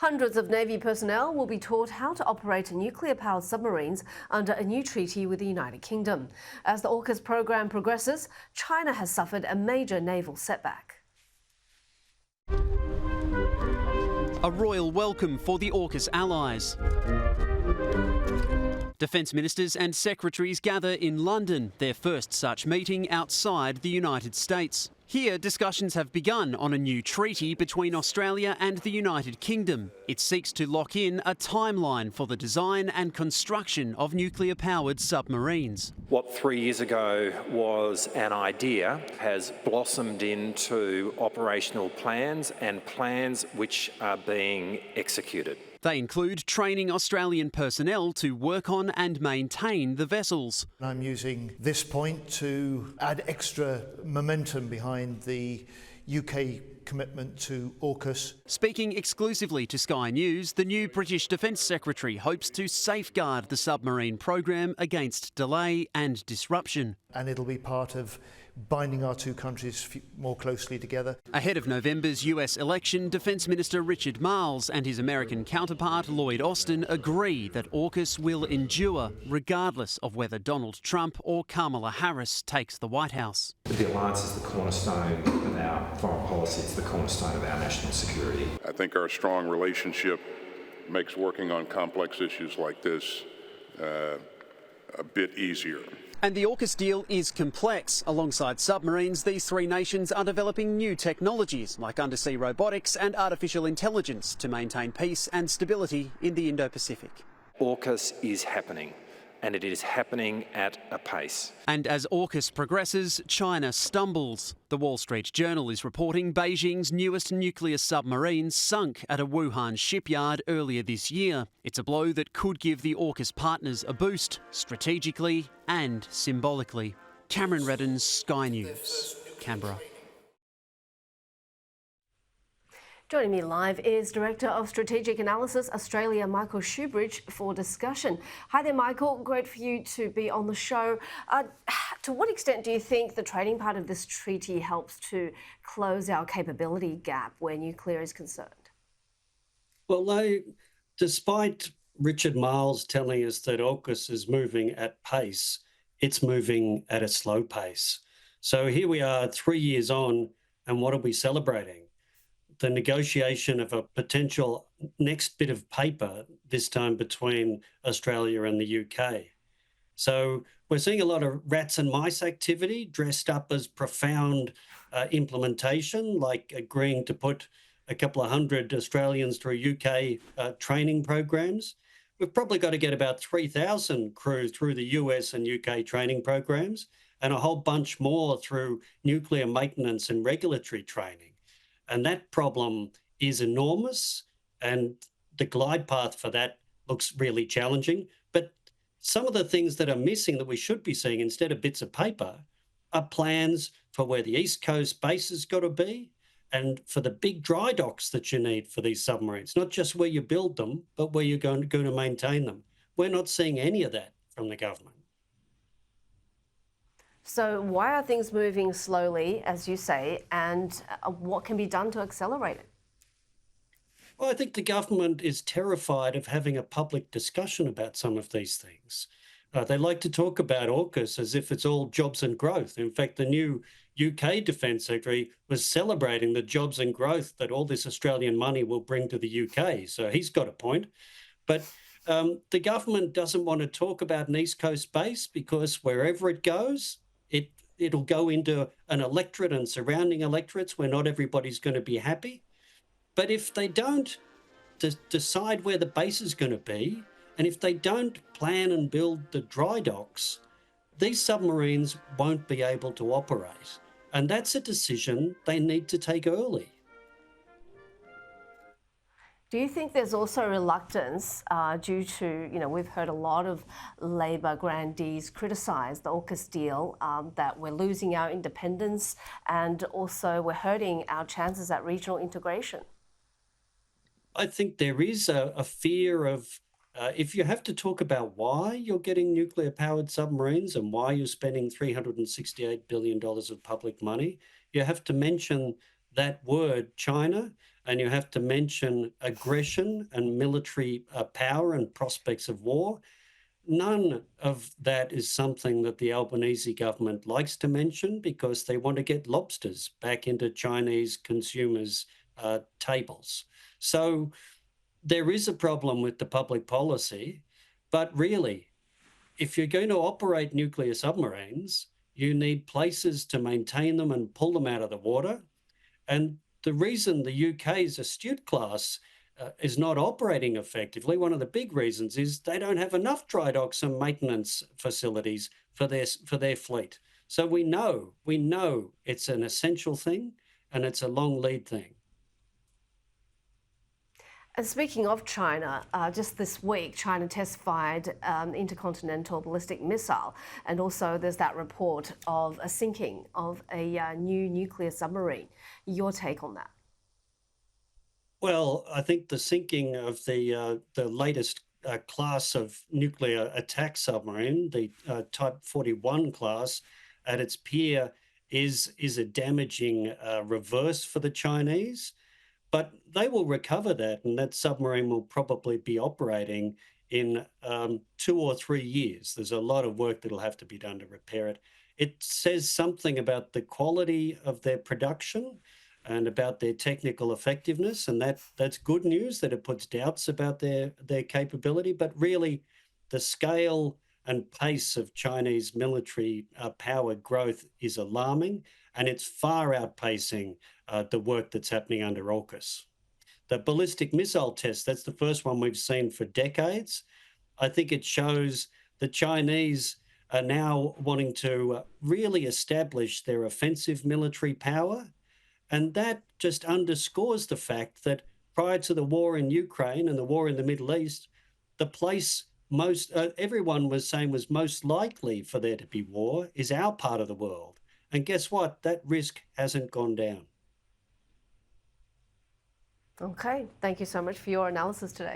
Hundreds of Navy personnel will be taught how to operate nuclear-powered submarines under a new treaty with the United Kingdom. As the AUKUS program progresses, China has suffered a major naval setback. A royal welcome for the AUKUS allies. Defence ministers and secretaries gather in London, their first such meeting outside the United States. Here, discussions have begun on a new treaty between Australia and the United Kingdom. It seeks to lock in a timeline for the design and construction of nuclear-powered submarines. What 3 years ago was an idea has blossomed into operational plans and plans which are being executed. They include training Australian personnel to work on and maintain the vessels. I'm using this point to add extra momentum behind the UK commitment to AUKUS. Speaking exclusively to Sky News, the new British Defence Secretary hopes to safeguard the submarine program against delay and disruption. And it'll be part of binding our two countries more closely together. Ahead of November's US election, Defence Minister Richard Marles and his American counterpart Lloyd Austin agree that AUKUS will endure regardless of whether Donald Trump or Kamala Harris takes the White House. The alliance is the cornerstone of our foreign policy. It's the cornerstone of our national security. I think our strong relationship makes working on complex issues like this a bit easier. And the AUKUS deal is complex. Alongside submarines, these three nations are developing new technologies like undersea robotics and artificial intelligence to maintain peace and stability in the Indo-Pacific. AUKUS is happening, and it is happening at a pace. And as AUKUS progresses, China stumbles. The Wall Street Journal is reporting Beijing's newest nuclear submarine sunk at a Wuhan shipyard earlier this year. It's a blow that could give the AUKUS partners a boost, strategically and symbolically. Cameron Redden's Sky News, Canberra. Joining me live is Director of Strategic Analysis Australia, Michael Shoebridge, for discussion. Hi there, Michael. Great for you to be on the show. To what extent do you think the trading part of this treaty helps to close our capability gap where nuclear is concerned? Well, despite Richard Marles telling us that AUKUS is moving at pace, it's moving at a slow pace. So here we are 3 years on, and what are we celebrating? The negotiation of a potential next bit of paper, this time between Australia and the UK. So we're seeing a lot of rats and mice activity dressed up as profound implementation, like agreeing to put a couple of hundred Australians through UK training programs. We've probably got to get about 3,000 crew through the US and UK training programs, and a whole bunch more through nuclear maintenance and regulatory training. And that problem is enormous, and the glide path for that looks really challenging. But some of the things that are missing that we should be seeing instead of bits of paper are plans for where the East Coast base has got to be and for the big dry docks that you need for these submarines, not just where you build them, but where you're going to maintain them. We're not seeing any of that from the government. So why are things moving slowly, as you say, and what can be done to accelerate it? Well, I think the government is terrified of having a public discussion about some of these things. They like to talk about AUKUS as if it's all jobs and growth. In fact, the new UK Defence Secretary was celebrating the jobs and growth that all this Australian money will bring to the UK. So he's got a point. But the government doesn't want to talk about an East Coast base because wherever it goes, it'll go into an electorate and surrounding electorates where not everybody's going to be happy. But if they don't decide where the base is going to be, and if they don't plan and build the dry docks, these submarines won't be able to operate. And that's a decision they need to take early. Do you think there's also reluctance due to, we've heard a lot of Labor grandees criticise the AUKUS deal, that we're losing our independence and also we're hurting our chances at regional integration? I think there is a fear of, if you have to talk about why you're getting nuclear-powered submarines and why you're spending $368 billion of public money, you have to mention that word China and you have to mention aggression and military power and prospects of war, none of that is something that the Albanese government likes to mention because they want to get lobsters back into Chinese consumers' tables. So there is a problem with the public policy, but really, if you're going to operate nuclear submarines, you need places to maintain them and pull them out of the water. And the reason the UK's astute class is not operating effectively, one of the big reasons is they don't have enough dry docks and maintenance facilities for their fleet. So we know it's an essential thing and it's a long lead thing. And speaking of China, just this week, China test-fired intercontinental ballistic missile, and also there's that report of a sinking of a new nuclear submarine. Your take on that? Well, I think the sinking of the latest class of nuclear attack submarine, the Type 41 class, at its pier is a damaging reverse for the Chinese. But they will recover that, and that submarine will probably be operating in 2 or 3 years. There's a lot of work that'll have to be done to repair it. It says something about the quality of their production and about their technical effectiveness, and that's good news, that it puts doubts about their capability. But really, the scale and pace of Chinese military power growth is alarming, and it's far outpacing the work that's happening under AUKUS. The ballistic missile test, that's the first one we've seen for decades. I think it shows the Chinese are now wanting to really establish their offensive military power. And that just underscores the fact that prior to the war in Ukraine and the war in the Middle East, the place everyone was saying was most likely for there to be war is our part of the world. And guess what? That risk hasn't gone down. Okay, thank you so much for your analysis today.